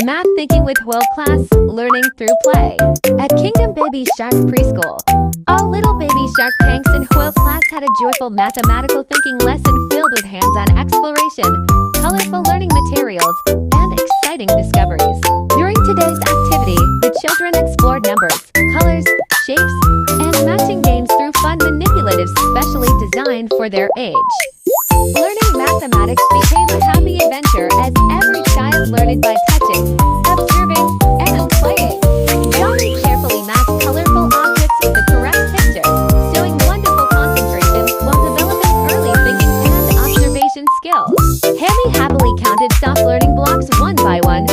Math thinking with world-class learning through play. At Kingdom Baby Shark Preschool, all little baby shark tanks in world class had a joyful mathematical thinking lesson filled with hands-on exploration, colorful learning materials, and exciting discoveries. During today's activity, the children explored numbers, colors, shapes, and matching games through fun manipulatives specially designed for their age. Learning mathematics became a happy adventure as every child learned by touching, observing, and playing. Johnny carefully matched colorful objects with the correct picture, showing wonderful concentration while developing early thinking and observation skills. Hammy happily counted soft learning blocks one by one,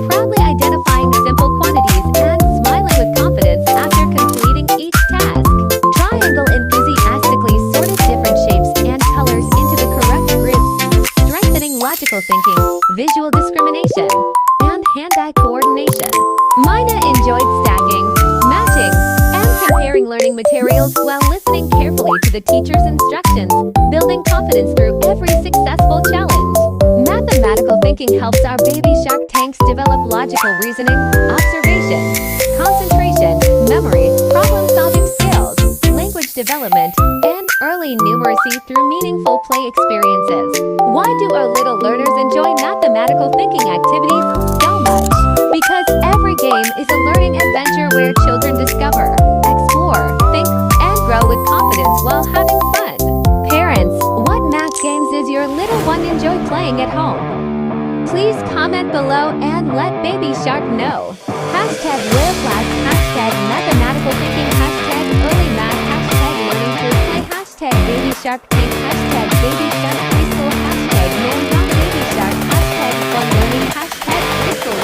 proudly identifying simple quantities and smiling with confidence after completing each task. Triangle enthusiastically sorted different shapes and colors into the correct groups, strengthening logical thinking, visual discrimination, and hand-eye coordination. Mina enjoyed stacking, matching, and comparing learning materials while listening carefully to the teacher's instructions, building confidence through every successful challenge. Mathematical thinking helps our baby shark tanks develop logical reasoning, observation, concentration, memory, problem-solving skills, language development, and early numeracy through meaningful play experiences. Why do our little learners enjoy mathematical thinking activities so much? Because every game is a learning adventure where children discover, explore, think, and grow with confidence while having fun. Parents, what math games does your little one enjoy playing at home? Please comment below and let Baby Shark know. Hashtag world class, hashtag mathematical thinking, hashtag early math, hashtag learning through play, hashtag baby shark tank, hashtag baby shark preschool, hashtag man baby shark, hashtag fun learning, hashtag preschool